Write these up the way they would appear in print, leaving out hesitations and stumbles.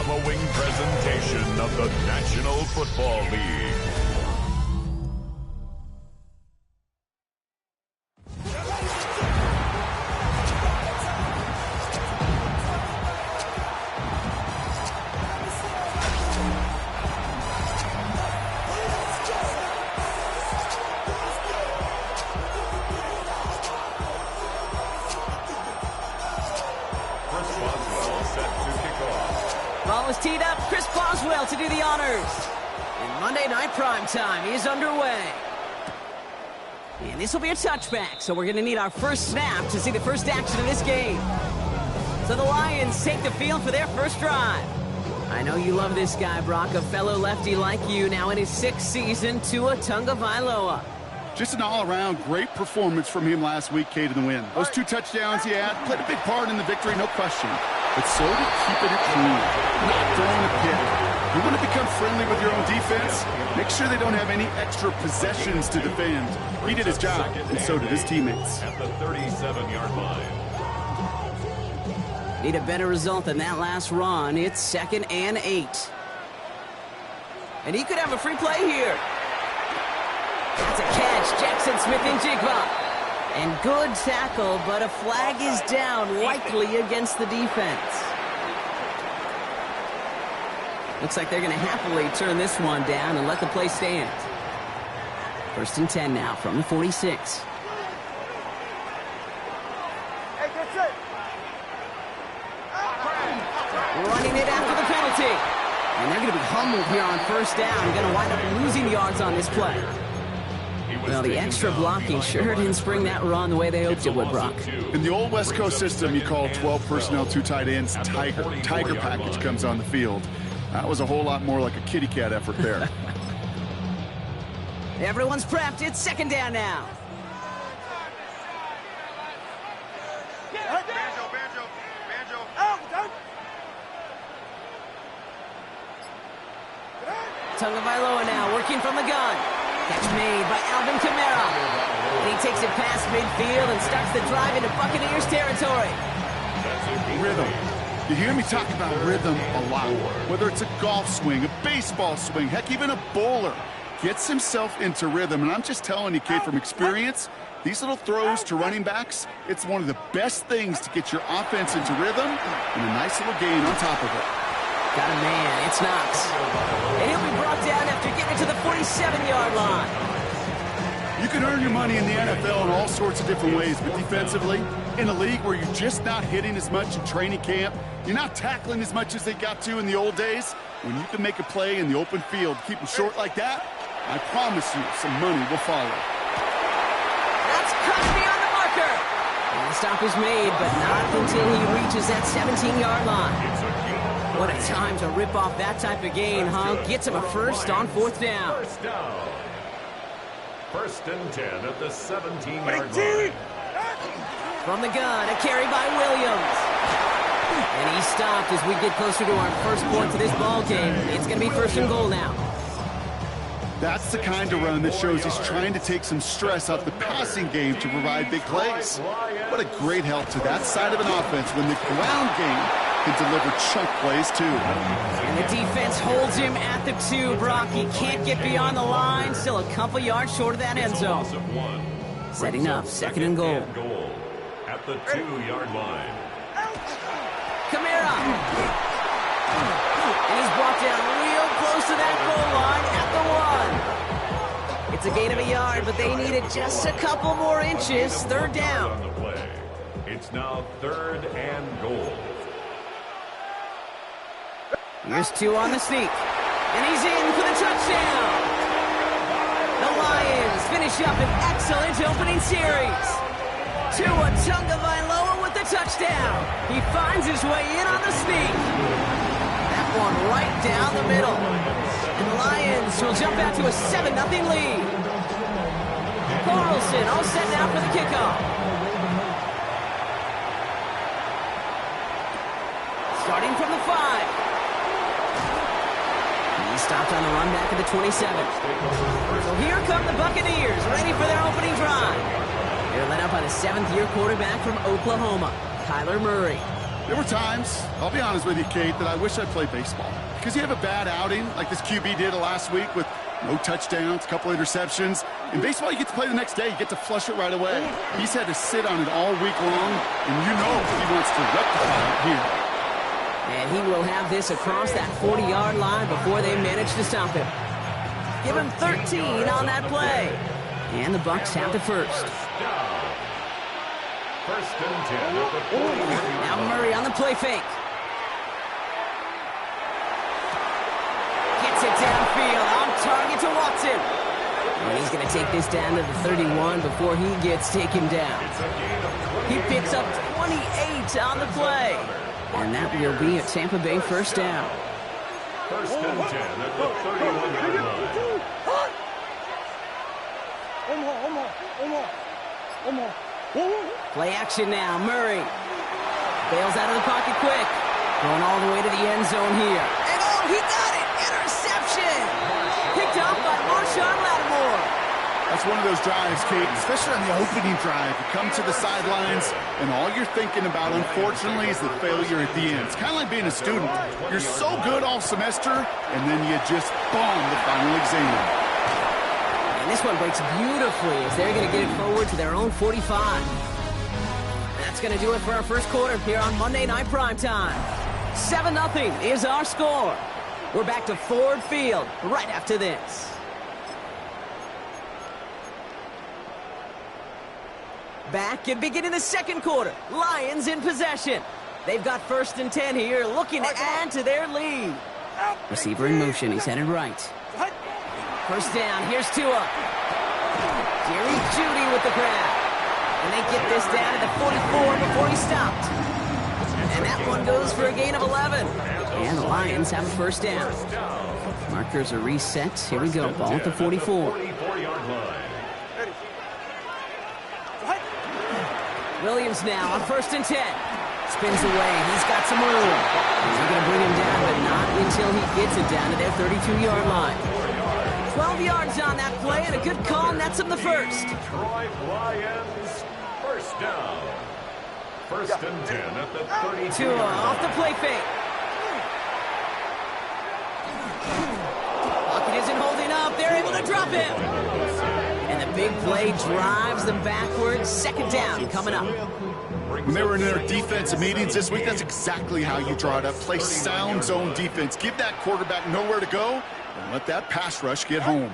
following presentation of the National Football League. Ball is teed up. Chris Boswell to do the honors. And Monday Night Primetime is underway. And this will be a touchback, so we're going to need our first snap to see the first action of this game. So the Lions take the field for their first drive. I know you love this guy, Brock, a fellow lefty like you, now in his 6th season, Tua Tagovailoa. Just an all-around great performance from him last week, Kate, in the win. Those 2 touchdowns he had played a big part in the victory, no question. But so did keeping it clean, not throwing a pick. You want to become friendly with your own defense? Make sure they don't have any extra possessions to defend. He did his job, and so did his teammates. At the 37-yard line. Need a better result than that last run. It's 2nd and 8. And he could have a free play here. That's a catch. Jackson Smith-Njigba. And good tackle, but a flag is down, likely against the defense. Looks like they're going to happily turn this one down and let the play stand. 1st and 10 now from the 46. Running it after the penalty. And they're going to be humbled here on 1st down. Going to wind up losing yards on this play. Well, the extra blocking sure didn't spring that run the way they hoped it would, Brock. In the old West Coast system, you call 12 personnel, 2 tight ends, Tiger. Tiger package comes on the field. That was a whole lot more like a kitty cat effort there. Everyone's prepped. It's 2nd down now. Tagovailoa now working from the gun. Catch made by Alvin Kamara. And he takes it past midfield and starts the drive into Buccaneers territory. Rhythm. You hear me talk about rhythm a lot. Whether it's a golf swing, a baseball swing, heck, even a bowler gets himself into rhythm. And I'm just telling you, kid, from experience, these little throws to running backs, it's one of the best things to get your offense into rhythm and a nice little gain on top of it. Got a man. It's Knox. And he'll be brought down after getting to the 47-yard line. You can earn your money in the NFL in all sorts of different ways, but defensively, in a league where you're just not hitting as much in training camp, you're not tackling as much as they got to in the old days, when you can make a play in the open field, keep them short like that, I promise you some money will follow. That's cut beyond the marker. And the stop is made, but not until he reaches that 17-yard line. What a time to rip off that type of gain, huh? Gets him a first on 4th down. 1st and 10 at the 17-yard line. From the gun, a carry by Williams. And he stopped as we get closer to our first point to this ball game. It's going to be 1st and goal now. That's the kind of run that shows he's trying to take some stress off the passing game to provide big plays. What a great help to that side of an offense when the ground game can deliver chunk plays, too. And the defense holds him at the 2, Brock. He can't get beyond the line. Still a couple yards short of that end zone. Setting up 2nd and goal. At the 2-yard line. Kamara. And he's brought down real close to that goal line at the 1. It's a gain of a yard, but they needed just a couple more inches. 3rd down. It's now 3rd and goal. Here's 2 on the sneak. And he's in for the touchdown. The Lions finish up an excellent opening series. Tua Tagovailoa with the touchdown. He finds his way in on the sneak. That one right down the middle. And the Lions will jump out to a 7-0 lead. Carlson all set now for the kickoff. Starting from the 5. He stopped on the run back at the 27. So here come the Buccaneers, ready for their opening drive. They're led up by the 7th-year quarterback from Oklahoma, Kyler Murray. There were times, I'll be honest with you, Kate, that I wish I played baseball. Because you have a bad outing, like this QB did last week with no touchdowns, a couple interceptions. In baseball, you get to play the next day. You get to flush it right away. He's had to sit on it all week long, and you know he wants to rectify it here. And he will have this across that 40-yard line before they manage to stop him. Give him 13 on that play. And the Bucs have the first. First and 10 at the 40. Now Murray on the play fake. Gets it downfield, on target to Watson. And he's going to take this down to the 31 before he gets taken down. He picks up 28 on the play. And that will be a Tampa Bay first down. First and 10 at the 31-yard line. Play action now, Murray. Bails out of the pocket quick. Going all the way to the end zone here. And oh, he got it! Interception! Picked off by Marshawn Lattimore. That's one of those drives, Kate, especially on the opening drive. You come to the sidelines, and all you're thinking about, unfortunately, is the failure at the end. It's kind of like being a student. You're so good all semester, and then you just bomb the final exam. And this one breaks beautifully as they're going to get it forward to their own 45. That's going to do it for our first quarter here on Monday Night Primetime. 7-0 is our score. We're back to Ford Field right after this. Back and beginning the second quarter. Lions in possession. They've got first and 10 here, looking to add to their lead. Receiver in motion. He's headed right. First down. Here's Tua. Jerry Jeudy with the grab. And they get this down to the 44 before he stopped. And that one goes for a gain of 11. And the Lions have a first down. Markers are reset. Here we go. Ball at the 44. Williams now on first and 10. Spins away. He's got some room. They're going to bring him down, but not until he gets it down to their 32-yard line. 12 yards on that play, and a good call nets him the first. Detroit Lions, first down. First and 10 at the 32. Tua off the play fake. Pocket isn't holding up. They're able to drop him. And the big play drives them backwards. Second down coming up. When they were in their defensive meetings this week, that's exactly how you draw it up. Play sound zone defense. Give that quarterback nowhere to go, and let that pass rush get home.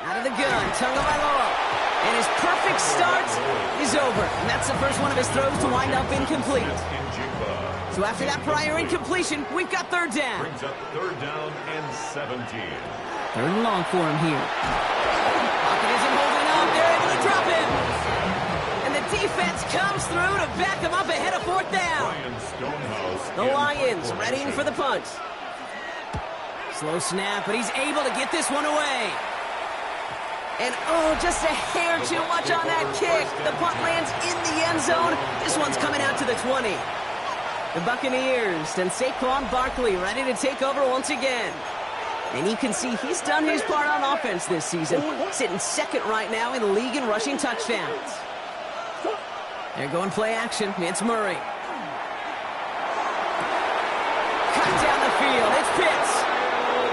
Out of the gun, Tagovailoa. And his perfect start is over. And that's the first one of his throws to wind up incomplete. So after that prior incompletion, we've got third down. Brings up third down and 17. Third and long for him here. Pocket isn't holding up. They're able to drop him. And the defense comes through to back him up ahead of fourth down. The Lions readying for the punt. Slow snap, but he's able to get this one away. And oh, just a hair too much on that kick. The punt lands in the end zone. This one's coming out to the 20. The Buccaneers and Saquon Barkley ready to take over once again. And you can see he's done his part on offense this season, sitting second right now in the league in rushing touchdowns. They're going play action. It's Murray. Cut down the field. It's Pitts.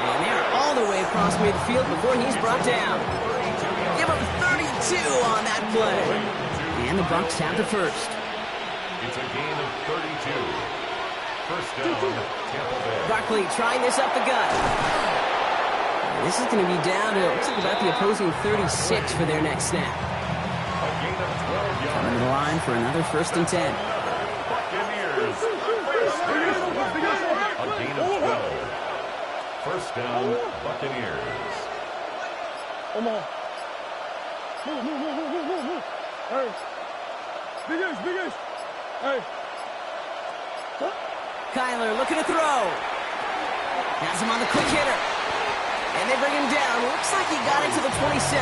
And they're all the way across midfield before he's brought down. Give him 32 on that play. And the Bucs have the first. It's a gain of 32. First down, Tampa Bay. Barkley trying this up the gut. This is going to be down to, looks like about the opposing 36 for their next snap. A gain of 12 yards. Coming to the line for another first and 10. Buccaneers. A gain of 12. First down, Buccaneers. Hey. Big Ace. Hey. Kyler looking to throw. Has him on the quick hitter. And they bring him down. Looks like he got it to the 27.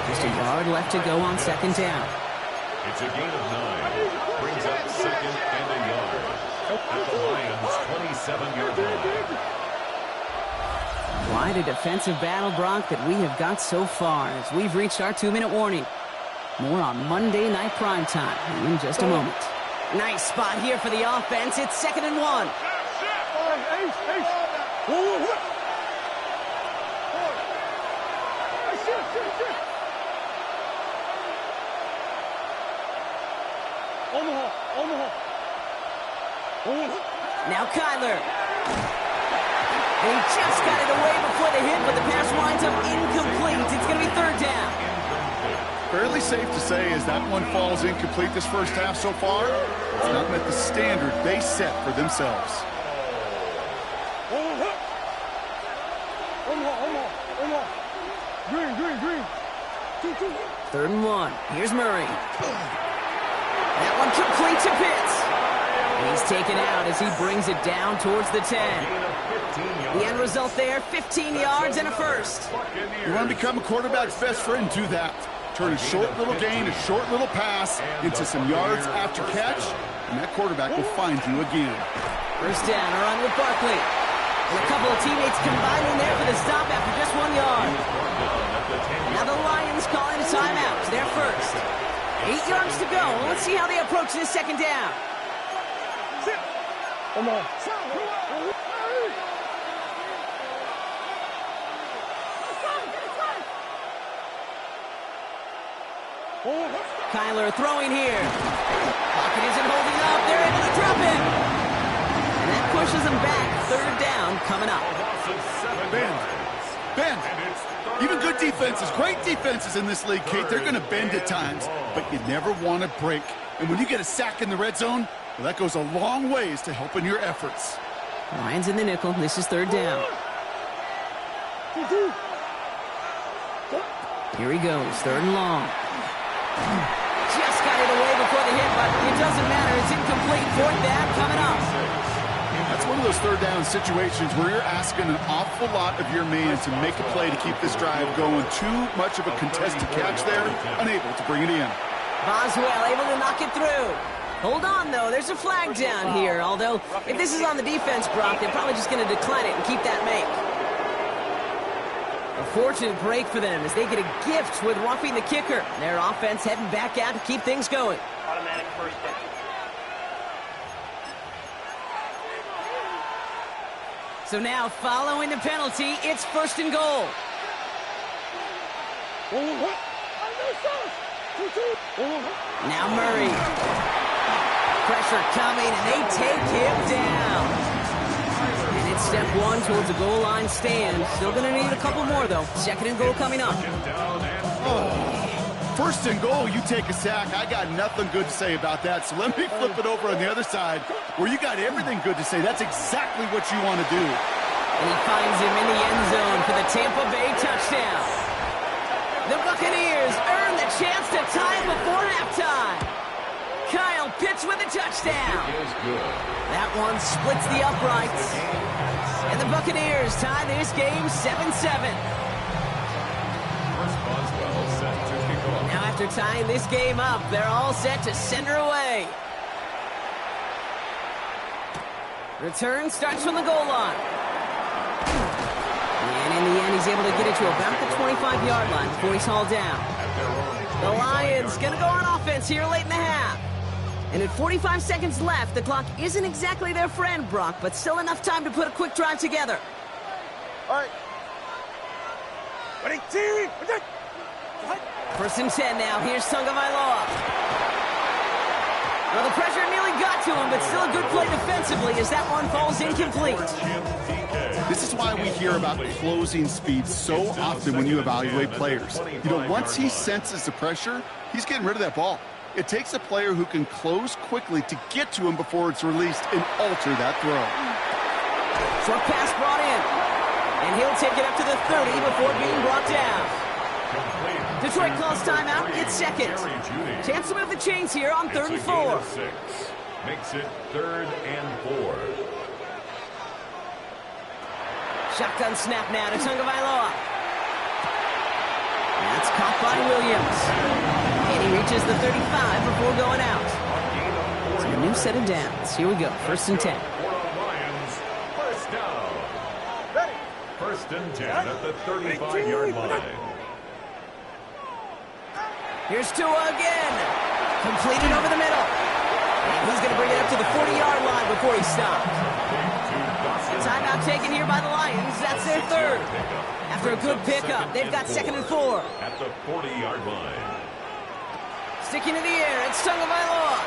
Just a yard left to go on second down. It's a gain of 9. Brings up second and a yard. At the Lions' 27-yard line. Quite a defensive battle, Brock, that we have got so far as we've reached our 2-minute warning. More on Monday Night Primetime in just a moment. Nice spot here for the offense. It's 2nd and 1. Ace, ace. Whoa, whoa, shit. Omaha. Now Kyler. And he just got it away before the hit, but the pass winds up incomplete. It's going to be 3rd down. Fairly safe to say as that one falls incomplete this first half so far, it's not met the standard they set for themselves. Omaha. Green. 2. 3rd and 1. Here's Murray. That one complete to Pitts. And he's taken out as he brings it down towards the 10. The end result there, 15 yards and a first. You want to become a quarterback's best friend, do that. Turn a short little gain, a short little pass into some yards after catch, and that quarterback will find you again. First down, a run with Barkley. And a couple of teammates combining there for the stop after just 1 yard. Now the Lions calling a timeout. They're first. 8 yards to go. Let's see how they approach this 2nd down. Kyler throwing here. Pocket isn't holding up. They're able to drop it. And that pushes them back. 3rd down coming up. Bend. Even good defenses, great defenses in this league, Kate, they're going to bend at times, but you never want to break. And when you get a sack in the red zone, well, that goes a long ways to helping your efforts. Lions in the nickel. This is 3rd down. Here he goes. 3rd and long. Just got it away before the hit, but it doesn't matter. It's incomplete. 4th down coming up. That's one of those 3rd down situations where you're asking an awful lot of your man to make a play to keep this drive going. Too much of a contested catch there, unable to bring it in. Boswell able to knock it through. Hold on, though. There's a flag down here. Although, if this is on the defense, Brock, they're probably just going to decline it and keep that make. A fortunate break for them as they get a gift with roughing the kicker. Their offense heading back out to keep things going. Automatic first down. So now, following the penalty, it's 1st and goal. Now Murray. Pressure coming, and they take him down. And it's step 1 towards a goal line stand. Still going to need a couple more, though. 2nd and goal coming up. Oh. 1st and goal, you take a sack. I got nothing good to say about that. So let me flip it over on the other side where you got everything good to say. That's exactly what you want to do. And he finds him in the end zone for the Tampa Bay touchdown. The Buccaneers earn the chance to tie before halftime. Kyle Pitts with a touchdown. That one splits the uprights. And the Buccaneers tie this game 7-7. Now after tying this game up, they're all set to send her away. Return starts from the goal line. And in the end, he's able to get it to about the 25-yard line before he's hauled down. The Lions going to go on offense here late in the half. And at 45 seconds left, the clock isn't exactly their friend, Brock, but still enough time to put a quick drive together. All right. Ready, team. 1st and 10 now. Here's Tagovailoa. Well, the pressure nearly got to him, but still a good play defensively as that one falls incomplete. This is why we hear about closing speed so often when you evaluate players. You know, once he senses the pressure, he's getting rid of that ball. It takes a player who can close quickly to get to him before it's released and alter that throw. Short pass brought in. And he'll take it up to the 30 before being brought down. Detroit calls timeout. It's 2nd. Chance to move the chains here on 3rd and 4. Makes it 3rd and 4. Shotgun snap now to Tagovailoa. That's caught by Williams. And he reaches the 35 before going out. So a new set of downs. Here we go. 1st and 10. Lions, first down. 1st and 10 at the 35-yard line. Here's Tua again. Completed over the middle. And he's going to bring it up to the 40-yard line before he stops. Timeout taken here by the Lions. That's their third. After a good pickup, they've got 2nd and 4. At the 40-yard line. Sticking in the air, it's Tagovailoa.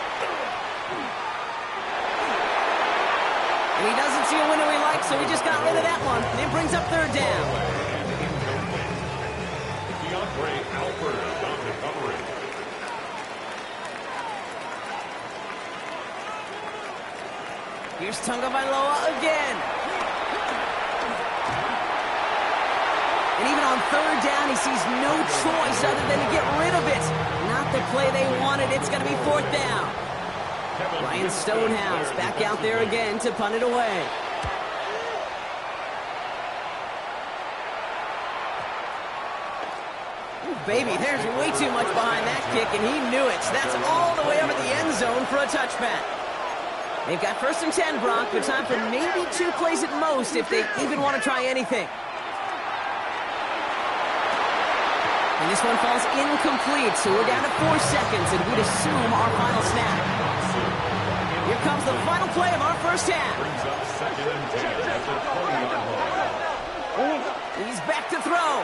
And he doesn't see a window he likes, so he just got rid of that one. And it brings up 3rd down. DeAndre Alford on the coverage. Here's Tagovailoa again. And even on 3rd down, he sees no choice other than to get rid of it. Not the play they wanted. It's going to be 4th down. Ryan Stonehouse back out there again to punt it away. Ooh, baby, there's way too much behind that kick, and he knew it. That's all the way over the end zone for a touchback. They've got 1st and 10, Brock, but time for maybe 2 plays at most if they even want to try anything. And this one falls incomplete, so we're down to 4 seconds, and we'd assume our final snap. Here comes the final play of our first half. Brings up 2nd and 10 at the 20-yard line. He's back to throw.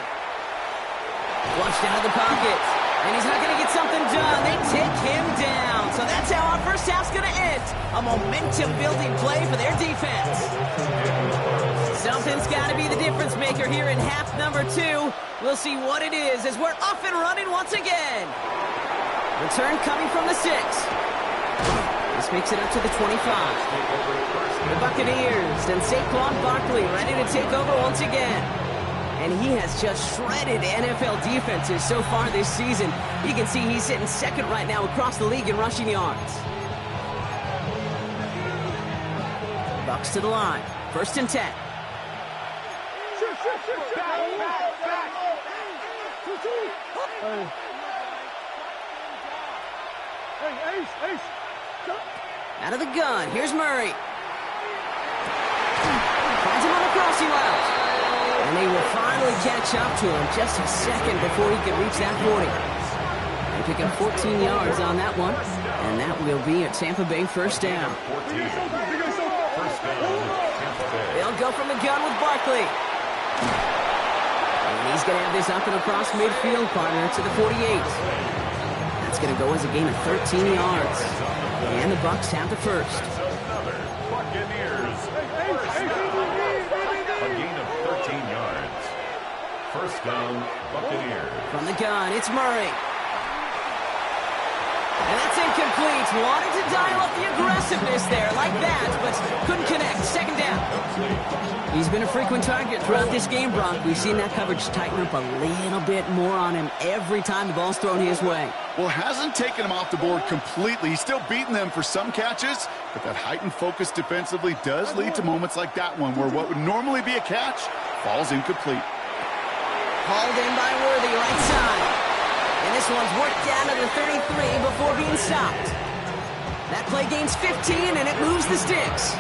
Flushed out of the pocket. And he's not going to get something done. They take him down. So that's how our first half's going to end. A momentum-building play for their defense. Something's got to be the difference maker here in half number 2. We'll see what it is as we're off and running once again. Return coming from the 6. This makes it up to the 25. The Buccaneers and Saquon Barkley ready to take over once again. And he has just shredded NFL defenses so far this season. You can see he's sitting 2nd right now across the league in rushing yards. Bucks to the line. 1st and 10. Hey, Ace. Out of the gun, here's Murray. Finds him on the crossing route. And they will finally catch up to him just a second before he can reach that 40. They pick up 14 yards on that one. And that will be a Tampa Bay 1st down. 14. 1st down, Tampa Bay. They'll go from the gun with Barkley. And he's going to have this up and across midfield, partner, to the 48. That's going to go as a gain of 13 yards. And the Bucks have the 1st. Another Buccaneers. A gain of 13 yards. 1st down, Buccaneers. From the gun, it's Murray. And that's incomplete. Wanted to dial up the aggressiveness there like that, but couldn't connect. 2nd down. He's been a frequent target throughout this game, Brock. We've seen that coverage tighten up a little bit more on him every time the ball's thrown his way. Well, hasn't taken him off the board completely. He's still beating them for some catches, but that heightened focus defensively does lead to moments like that one where what would normally be a catch falls incomplete. Hauled in by Worthy, right side. And this one's worked down to the 33 before being stopped. That play gains 15, and it moves the sticks.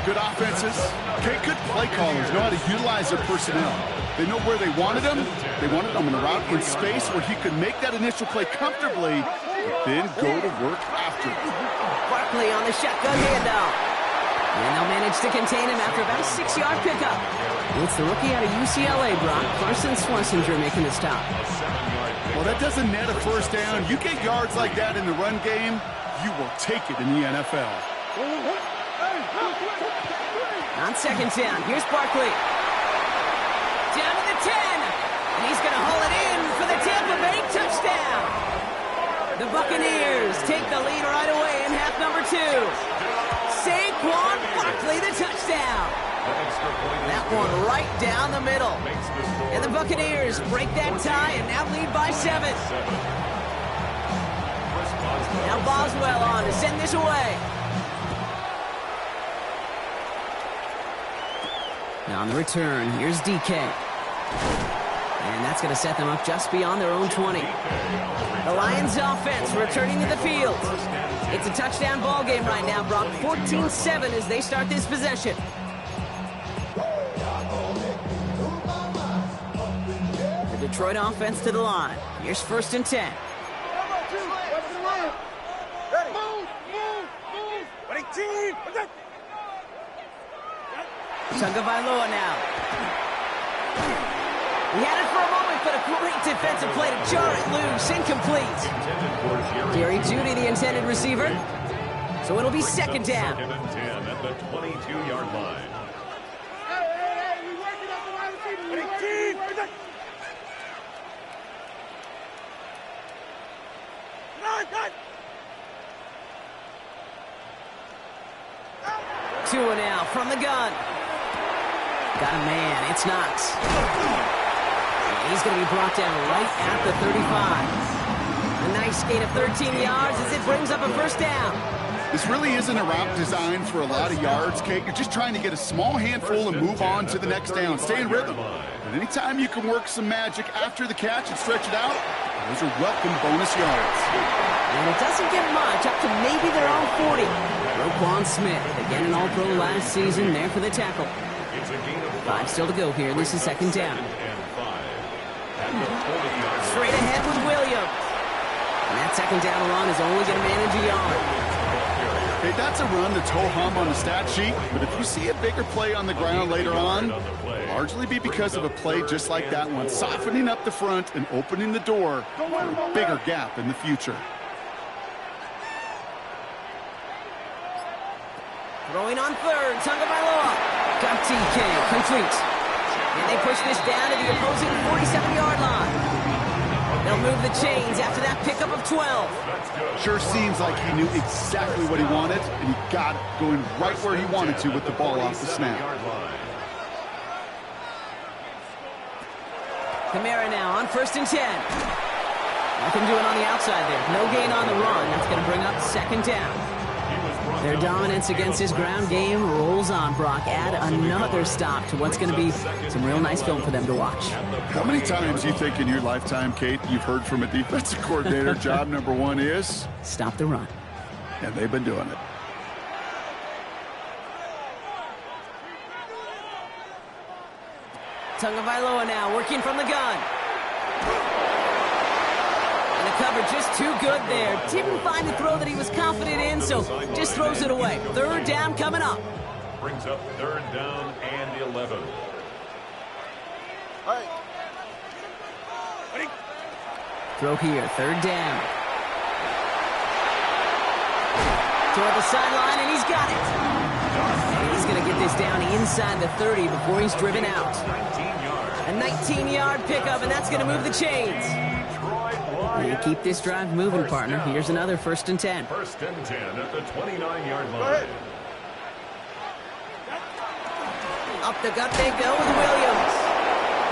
Good offenses. Okay, good play callers know how to utilize their personnel. They know where they wanted him. They wanted him in a route in space where he could make that initial play comfortably, but then go to work after it. Barkley on the shotgun handoff. And they'll manage to contain him after about a 6-yard pickup. It's the rookie out of UCLA, Brock, Carson Schwarzenegger, making the stop. Well, that doesn't net a 1st down. You get yards like that in the run game, you will take it in the NFL. On 2nd down, here's Barkley. Down to the 10. And he's going to haul it in for the Tampa Bay touchdown. The Buccaneers take the lead right away in half number 2. Saquon Barkley, the touchdown. That one right down the middle. And the Buccaneers break that tie and now lead by 7. Now Boswell on to send this away. Now on the return, here's DK. And that's going to set them up just beyond their own 20. The Lions offense returning to the field. It's a touchdown ball game right now, Brock. 14-7 as they start this possession. The Detroit offense to the line. Here's 1st and 10. Tagovailoa now. He had it for a moment, but a great defensive play to jar it loose. Incomplete. Jerry Jeudy, the intended receiver. So it'll be second down. Second and 10 at the 22-yard line. Tua now from the gun. Got a man. It's Knox. He's going to be brought down right at the 35. A nice gain of 13 yards as it brings up a first down. This really isn't a route designed for a lot of yards, Kate. You're just trying to get a small handful and move on to the next down. Stay in rhythm. But anytime you can work some magic after the catch and stretch it out, those are welcome bonus yards. And it doesn't get much, up to maybe their own 40. Roquan Smith, again an All-Pro last season, there for the tackle. It's a gain of 5 still to go here. This is second down. and 5 at the 40-yard line. Straight ahead with Williams. And that second down run is only going to manage a yard. Hey, that's a run that's ho-hum on the stat sheet, but if you see a bigger play on the ground later on, it'll largely be because of a play just like that one, softening up the front and opening the door for a bigger gap in the future. Throwing on third, Tagovailoa. Got TK, complete. And they push this down to the opposing 47-yard line. They'll move the chains after that pickup of 12. Sure seems like he knew exactly what he wanted, and he got it going right where he wanted to with the ball off the snap. Kamara now on 1st and 10. Nothing doing on the outside there. No gain on the run. That's going to bring up second down. Their dominance against his ground game rolls on, Brock. Add another stop to what's going to be some real nice film for them to watch. How many times do you think in your lifetime, Kate, you've heard from a defensive coordinator, job number one is? Stop the run. And they've been doing it. Tagovailoa now working from the gun. And the cover just too good there. Didn't find the throw that he was confident in, so just throws it away. Third down coming up. Brings up third down and 11. Throw here, third down. Toward the sideline, and he's got it. And he's going to get this down inside the 30 before he's driven out. 19 yards. A 19-yard pickup, and that's going to move the chains. And keep this drive moving, partner. Here's another 1st and 10. 1st and 10 at the 29-yard line. Up the gut they go with Williams.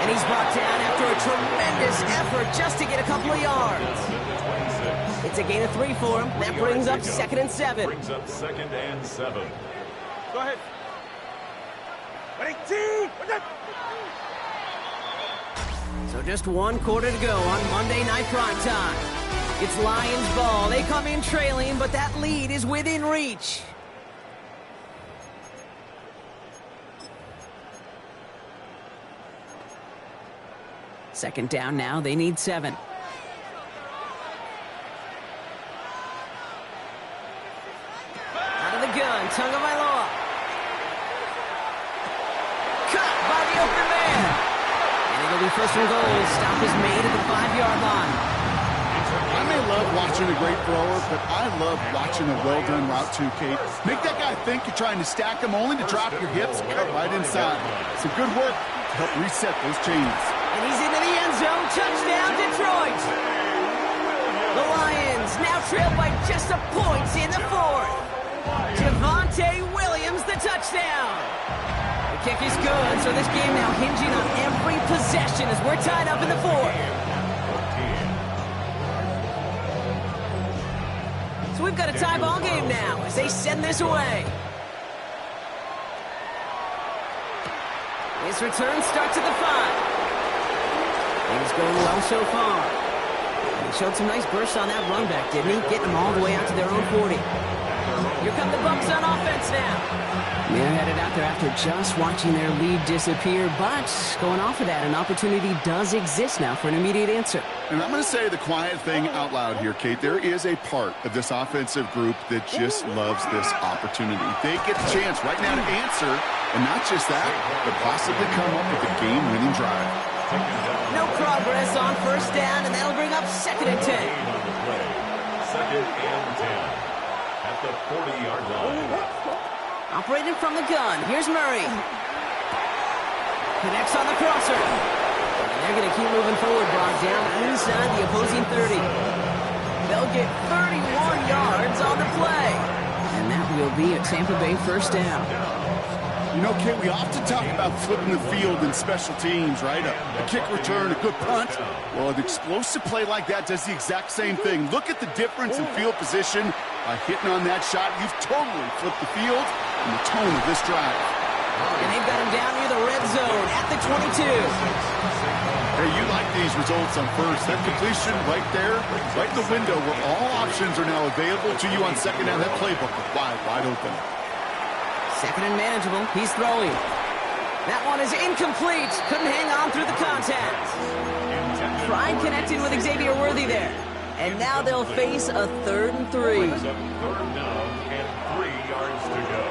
And he's brought down after a tremendous effort just to get a couple of yards. It's a gain of 3 for him. That brings up 2nd and 7. Brings up 2nd and 7. Go ahead. Ready, two. So just 1 quarter to go on Monday Night Primetime. It's Lions ball. They come in trailing, but that lead is within reach. Second down now. They need 7. Out of the gun, Tagovailoa. Cut by the open man. And it'll be 1st and goal. Stop is made at the 5-yard line. I may love watching a great thrower, but I love watching a well-done route too, Kate. Make that guy think you're trying to stack him only to drop your hips and cut right inside. Some good work to help reset those chains. And he's into the end zone. Touchdown, Detroit. The Lions now trail by just a point in the 4th. Javonte Williams, the touchdown. The kick is good, so this game now hinging on every possession as we're tied up in the 4th. So we've got a tie ball game now as they send this away. His return starts at the 5. He's going well so far. He showed some nice bursts on that run back, didn't he? Getting them all the way out to their own 40. Here come the Bucks on offense now. They're headed out there after just watching their lead disappear, but going off of that, an opportunity does exist now for an immediate answer. And I'm going to say the quiet thing out loud here, Kate. There is a part of this offensive group that just loves this opportunity. They get the chance right now to answer, and not just that, but possibly come up with a game-winning drive. No progress on first down, and that'll bring up 2nd and 10. Second and 10 at the 40-yard line. Operating from the gun. Here's Murray. Connects on the crosser. And they're going to keep moving forward, Brock, down inside the opposing 30. They'll get 31 yards on the play. And that will be a Tampa Bay first down. You know, Kate, we often talk about flipping the field in special teams, right? A kick return, a good punt. Well, an explosive play like that does the exact same thing. Look at the difference in field position. By hitting on that shot, you've totally flipped the field and the tone of this drive. And they've got him down near the red zone at the 22. Hey, you like these results on first. That completion right there, right in the window where all options are now available to you on second down. That playbook is wide open. Second and manageable. He's throwing. That one is incomplete. Couldn't hang on through the contact. Tried connecting with Xavier Worthy there. And now they'll face a 3rd and 3. Brings up 3rd down and 3 yards to go.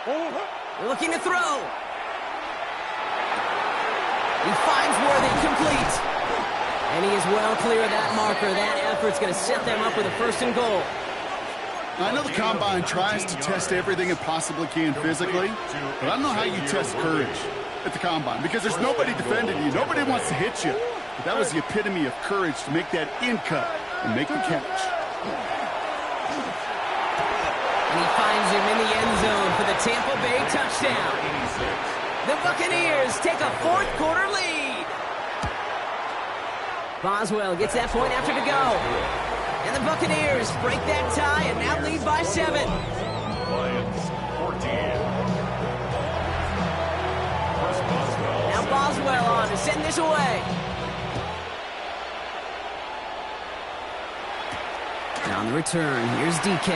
They're looking to throw. He finds Worthy complete. And he is well clear of that marker. That effort's going to set them up with a 1st and goal. I know the Combine tries to test everything it possibly can physically, but I don't know how you test courage at the Combine, because there's nobody defending you. Nobody wants to hit you. But that was the epitome of courage to make that in cut and make the catch. And he finds him in the end zone for the Tampa Bay touchdown. The Buccaneers take a 4th quarter lead. Boswell gets that point after to go. And the Buccaneers break that tie and now lead by 7. Lions 14. Now Boswell on to send this away. On the return, here's DK.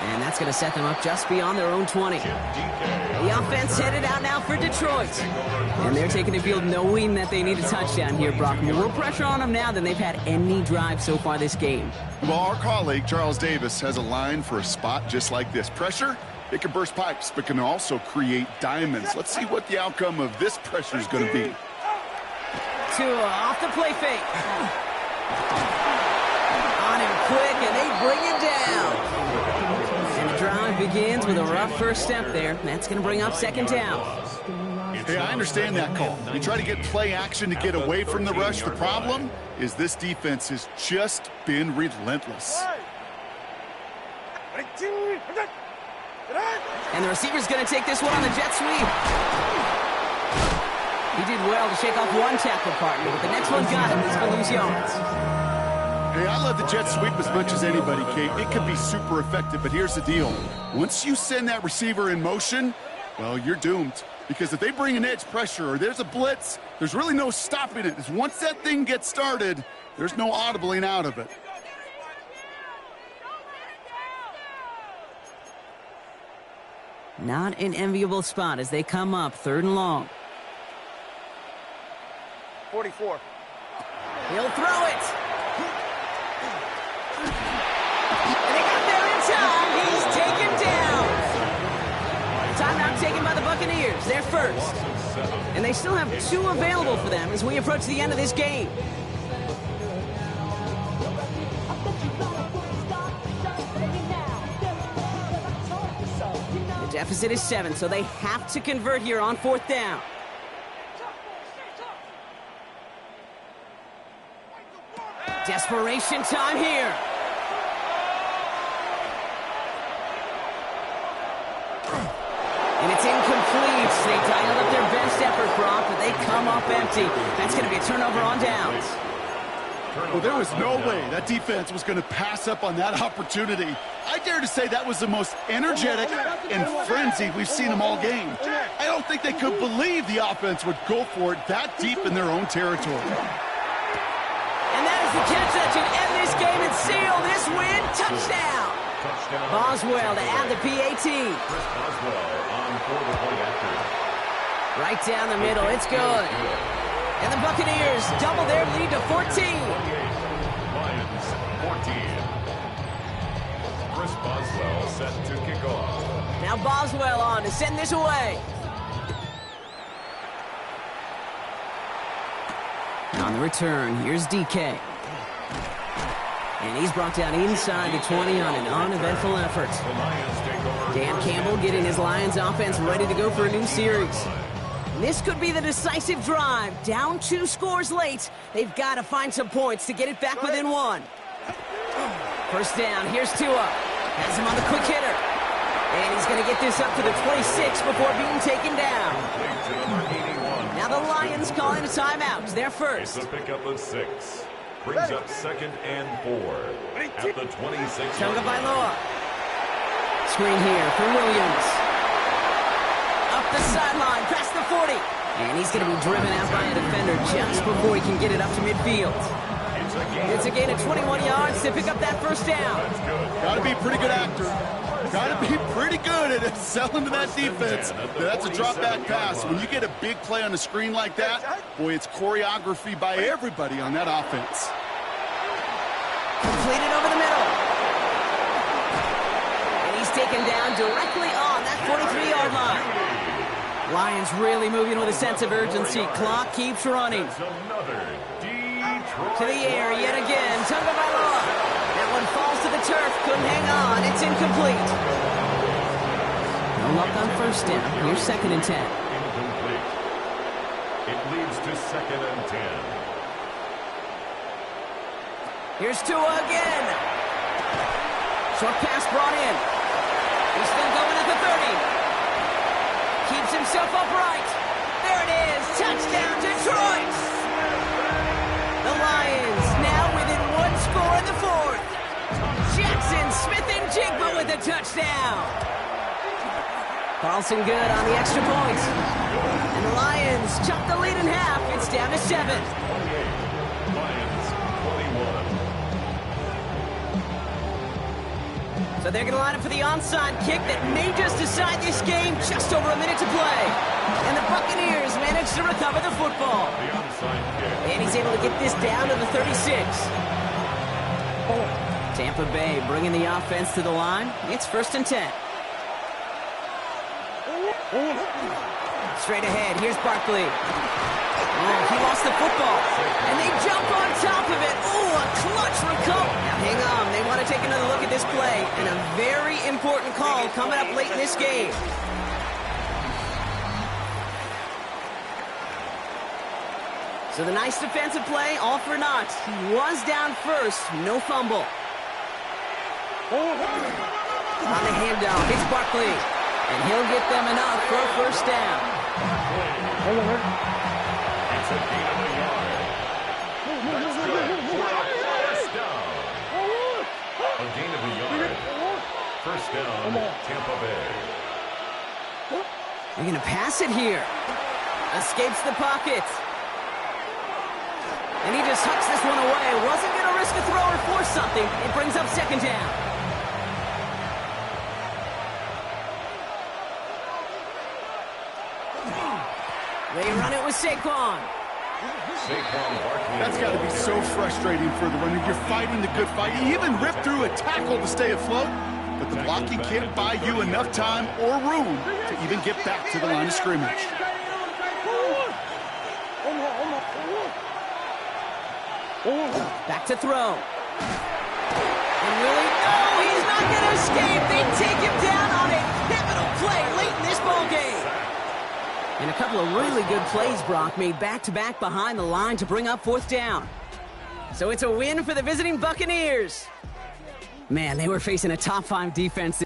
And that's going to set them up just beyond their own 20. The offense headed out now for Detroit. And they're taking the field knowing that they need a touchdown here, Brock. More pressure on them now than they've had any drive so far this game. Well, our colleague, Charles Davis, has a line for a spot just like this. Pressure, it can burst pipes, but can also create diamonds. Let's see what the outcome of this pressure is going to be. Tua off the play fake. On him quick, and they bring him down. And the drive begins with a rough first step there. That's going to bring up 2nd down. Hey, I understand that call. You try to get play action to get away from the rush. The problem is this defense has just been relentless. And the receiver's going to take this one on the jet sweep. He did well to shake off one tackle partner, but the next one got him. He's going to lose yards. Hey, I love the jet sweep as much as anybody, Kate. It can be super effective, but here's the deal. Once you send that receiver in motion, well, you're doomed. Because if they bring an edge pressure or there's a blitz, there's really no stopping it. Once that thing gets started, there's no audibling out of it. Not an enviable spot as they come up 3rd and long. 44. He'll throw it. And they got there in time. He's taken down. Timeout taken by the Buccaneers. They're first. And they still have 2 available for them as we approach the end of this game. The deficit is 7, so they have to convert here on 4th down. Desperation time here. And it's incomplete. They dialed up their best effort, Brock, but they come up empty. That's going to be a turnover on downs. Well, there was no way that defense was going to pass up on that opportunity. I dare to say that was the most energetic and frenzied we've seen them all game. I don't think they could believe the offense would go for it that deep in their own territory. the catch that should end this game and seal this win. Touchdown! Boswell to add the PAT. Chris Boswell on for the point after. Right down the middle. It's good. And the Buccaneers double their lead to 14. 28. Lions 14. Chris Boswell set to kick off. Now Boswell on to send this away. On the return, here's DK. And he's brought down inside the 20 on an uneventful effort. The Lions take over. Dan Campbell getting his Lions offense ready to go for a new series. This could be the decisive drive. Down 2 scores late. They've got to find some points to get it back within 1. First down, here's Tua. Has him on the quick hitter. And he's going to get this up to the 26 before being taken down. Now the Lions calling a timeout. They're first. It's a pickup of 6. Brings up 2nd and 4. At the 26. Tagovailoa. Screen here for Williams. Up the sideline, past the 40. And he's going to be driven out by a defender just before he can get it up to midfield. It's a gain of 21 yards to pick up that first down. Got to be a pretty good actor. Got to be pretty good at selling to that defense. That's a drop-back pass. When you get a big play on the screen like that, boy, it's choreography by everybody on that offense. Completed over the middle. And he's taken down directly on that 43-yard line. Lions really moving with a sense of urgency. Clock keeps running. To the air yet again. Tagovailoa. That one falls to the turf. Couldn't hang on. It's incomplete. No luck on first down. Here's 2nd and 10. Incomplete. It leads to 2nd and 10. Here's Tua again. Short pass brought in. He's still going at the 30. Keeps himself upright. There it is. Touchdown, Detroit. The Lions now within 1 score in the 4th. Jackson, Smith, and Jigba with a touchdown. Carlson good on the extra point. And the Lions chop the lead in half. It's down to 7. 28. Lions 21. So they're going to line up for the onside kick that may just decide this game. Just over a minute to play. And the Buccaneers manage to recover the football. The onside kick. And he's able to get this down to the 36. Tampa Bay bringing the offense to the line. It's 1st and 10. Straight ahead, here's Barkley. Oh, he lost the football. And they jump on top of it. Oh, a clutch recovery. Now hang on, they want to take another look at this play. And a very important call coming up late in this game. So the nice defensive play, all for naught. He was down first, no fumble. On the handoff, it's Barkley. And he'll get them enough for a first down. It's a gain of a yard. That's good for a first down. A gain of a yard. First down, Tampa Bay. They're going to pass it here. Escapes the pocket. And he just hucks this one away. Wasn't going to risk a throw or force something. It brings up 2nd down. They run it with Saquon. That's got to be so frustrating for the runner. You're fighting the good fight. You even rip through a tackle to stay afloat, but the blocking can't buy you enough time or room to even get back to the line of scrimmage. Back to throw. And really, no, he's not going to escape. They take him down on a pivotal play late in this ball game. And a couple of really good plays, Brock, made back-to-back behind the line to bring up 4th down. So it's a win for the visiting Buccaneers. Man, they were facing a top 5 defense.